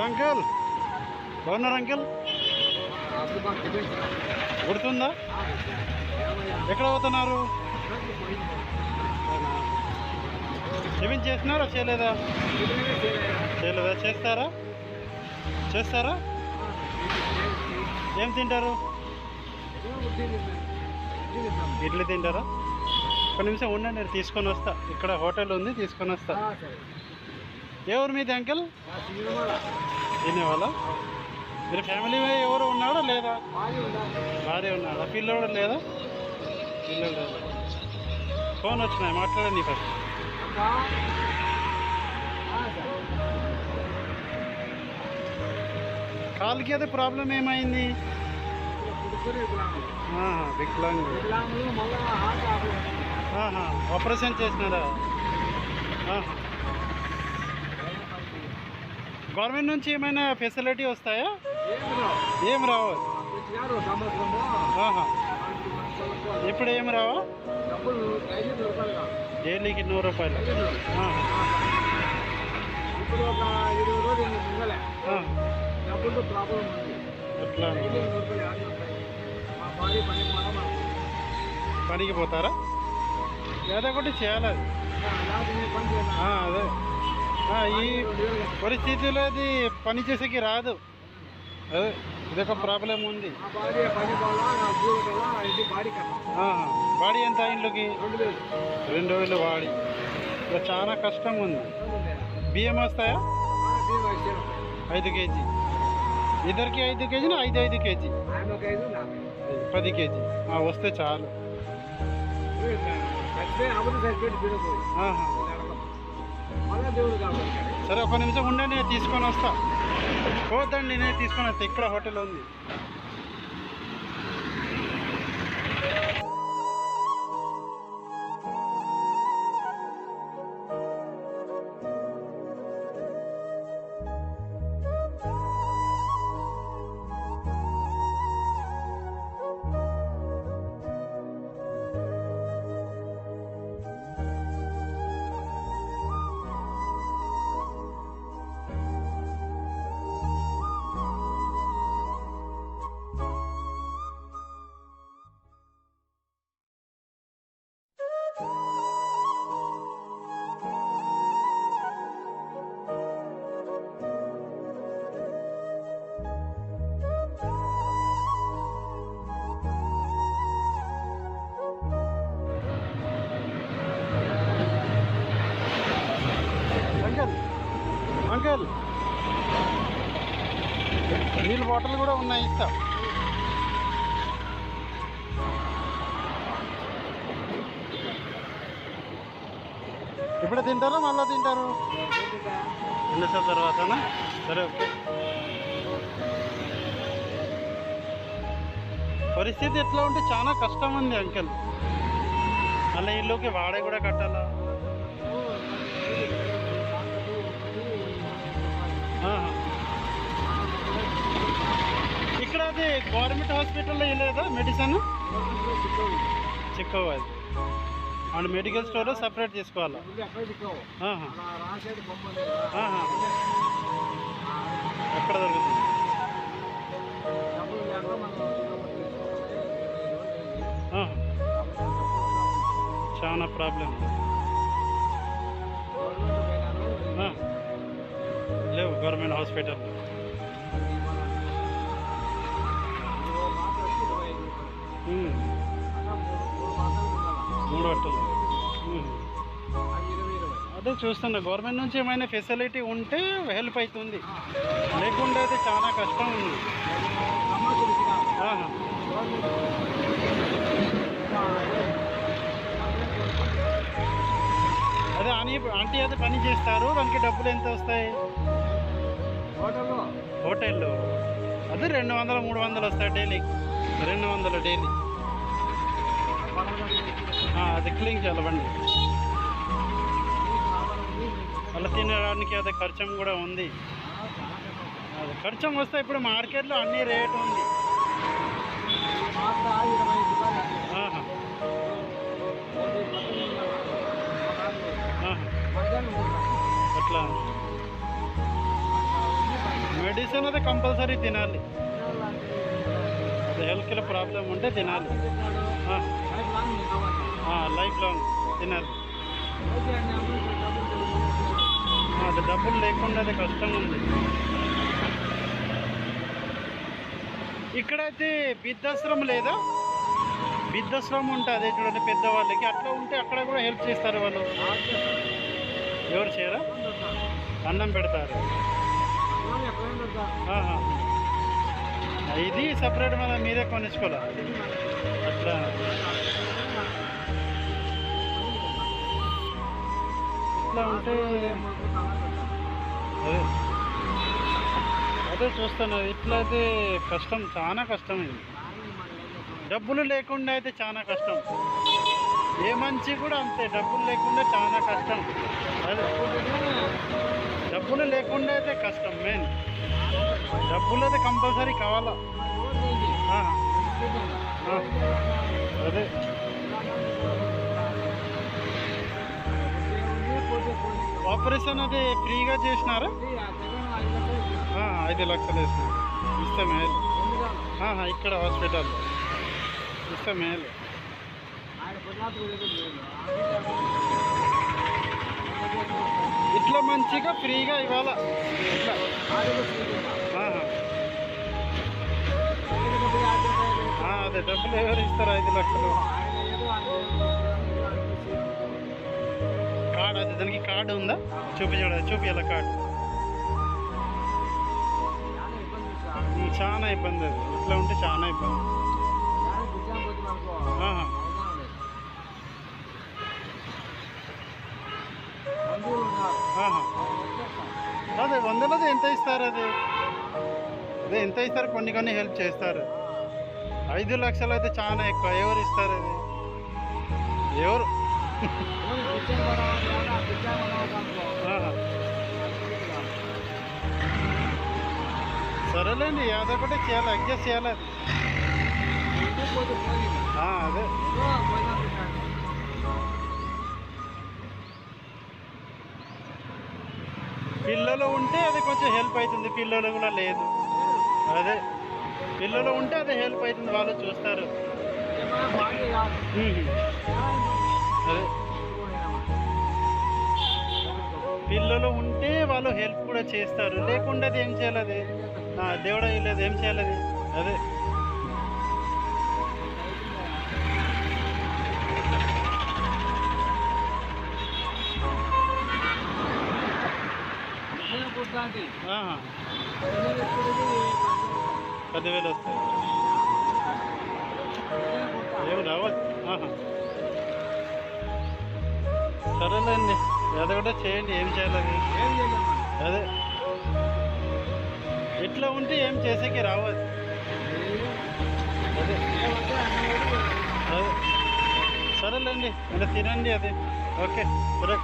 Uncle బాగున్నారు uncle? గుర్తుందా? ఎక్కడ పోతున్నారు? టిఫిన్ చేస్తున్నారా చేయలేదా? చేస్తారా? ఏం తింటారు? ఇడ్లీ తింటారా? ఒక నిమిషం ఉండండి, నేను తీసుకొని వస్తా. ఇక్కడ హోటల్ ఉంది, తీసుకొని వస్తా. ఎవరు మీది అంకుల్? తినేవాళ్ళ? మీరు ఫ్యామిలీ ఎవరు ఉన్నాడా లేదా? భార్య ఉన్నాడా? పిల్లోడు లేదా? పిల్లలు లేదా? ఫోన్ వచ్చినాయి, మాట్లాడండి ఫస్ట్. కాలుకి అదే ప్రాబ్లం ఏమైంది? వికలాంగ్. ఆపరేషన్ చేసినారా? గవర్నమెంట్ నుంచి ఏమైనా ఫెసిలిటీ వస్తాయా? ఏం రావు. ఇప్పుడు ఏం రావా? డైలీకి 100 రూపాయలు. ఎట్లా పనికి పోతారా? ఏదో ఒకటి చేయాలి. అదే ఈ పరిస్థితిలో అది పని చేసేకి రాదు. అదే ఇదొక ప్రాబ్లం ఉంది. బాడీ ఎంత ఇంట్లోకి? 2000 బాడీ. చాలా కష్టం ఉంది. బియ్యం వస్తాయా? 5 కేజీ. ఇద్దరికి 5 కేజీనా? 5 కేజీ, 10 కేజీ వస్తే చాలు. సరే ఒక నిమిషం ఉండండి, నేను తీసుకొని వస్తా. పోతండి, నేను తీసుకొని వస్తా. ఇక్కడ హోటల్ ఉంది. అంకుల్ నీళ్ళు బాటిల్ కూడా ఉన్నాయి, ఇస్తా. ఇప్పుడే తింటారా మళ్ళీ తింటారు? తినేసిన తర్వాతనా? సరే ఓకే. పరిస్థితి ఎట్లా ఉంటే చాలా కష్టం ఉంది అంకుల్. మళ్ళీ ఇల్లుకి వాడే కూడా కట్టాలా? ఇక్కడ అది గవర్నమెంట్ హాస్పిటల్లో లేదా మెడిసిన్? చిక్కవు అది. అండ్ మెడికల్ స్టోర్ సపరేట్ చేసుకోవాలా? ఎక్కడ దొరుకుతుంది? చాలా ప్రాబ్లం. లేవు గవర్నమెంట్ హాస్పిటల్. అదే చూస్తున్నా, గవర్నమెంట్ నుంచి ఏమైనా ఫెసిలిటీ ఉంటే హెల్ప్ అవుతుంది, లేకుండా అయితే చాలా కష్టం ఉంది. అదే ఆంటీ అయితే పని చేస్తారు, దానికి డబ్బులు ఎంత వస్తాయి? హోటల్లో అదే 200-300 వస్తాయి డైలీ. 200 డైలీ. అది క్లీన్ చేయాలండి. అలా తినడానికి అదే ఖర్చం కూడా ఉంది. అది ఖర్చం వస్తే ఇప్పుడు మార్కెట్లో అన్ని రేటు ఉంది. అట్లా మెడిసిన్ అయితే కంపల్సరీ తినాలి. అది హెల్త్లో ప్రాబ్లం ఉంటే తినాలి. లైఫ్ లాంగ్ తినాలి. అది డబ్బులు లేకుండా అది కష్టంగా ఉంది. ఇక్కడైతే వృద్ధాశ్రమం లేదా? వృద్ధాశ్రమం ఉంటుంది చూడండి పెద్దవాళ్ళకి, అట్లా ఉంటే అక్కడ కూడా హెల్ప్ చేస్తారు వాళ్ళు. ఎవరు చేయరా? అన్నం పెడతారు. ఇది సపరేట్ మళ్ళీ మీరే కొనుక్కోవాలా అట్లా. ఇట్లా ఉంటే అదే చూస్తాను. ఇట్లా అయితే కష్టం, చాలా కష్టం. ఇది డబ్బులు లేకుండా అయితే చాలా కష్టం. ఏ మంచి కూడా అంతే, డబ్బులు లేకుండా చాలా కష్టం. అదే డబ్బులు లేకుండా అయితే కష్టం. మెయిన్ డబ్బులు అయితే కంపల్సరీ కావాలా. అదే ఆపరేషన్ అది ఫ్రీగా చేసినారా? 5 లక్షలు వేసినారు. ఇస్తే మేలు. ఇక్కడ హాస్పిటల్లో ఇస్తే మేలు. ఇట్లా మంచిగా ఫ్రీగా ఇవ్వాలా. ఇట్లా అదే డబ్బులు ఎవరు ఇస్తారు? 5 లక్షలు కార్డు. అది దానికి కార్డు ఉందా? చూపించాల కార్డు. చాలా ఇబ్బంది. అది ఇట్లా ఉంటే చాలా ఇబ్బంది. అదే 100 ఎంత ఇస్తారు? అదే ఎంత ఇస్తారు? కొన్ని హెల్ప్ చేస్తారు. 5 లక్షలు అయితే చాలా ఎక్కువ. ఎవరు ఇస్తారు? అది ఎవరు? సరేలేండి, అదొకటే చేయాలి, అడ్జస్ట్ చేయాలి. అది అదే పిల్లలు ఉంటే అది కొంచెం హెల్ప్ అవుతుంది. పిల్లలు కూడా లేదు. అదే పిల్లలు ఉంటే అది హెల్ప్ అవుతుంది, వాళ్ళు చూస్తారు. అదే పిల్లలు ఉంటే వాళ్ళు హెల్ప్ కూడా చేస్తారు. లేకుండా అది ఏం చేయాలి? అది దేవుడా లేదు, ఏం చేయాలి? అది అదే వస్తాయి. 10,000 వస్తాయి. ఏమి రావచ్చు. సరేలేండి, అది కూడా చేయండి. ఏం చేయాలి? అదే ఇట్లా ఉంటే ఏం చేసేకి రావచ్చు. అదే అదే సరేలేండి, ఇంకా తినండి. అదే ఓకే, సరే.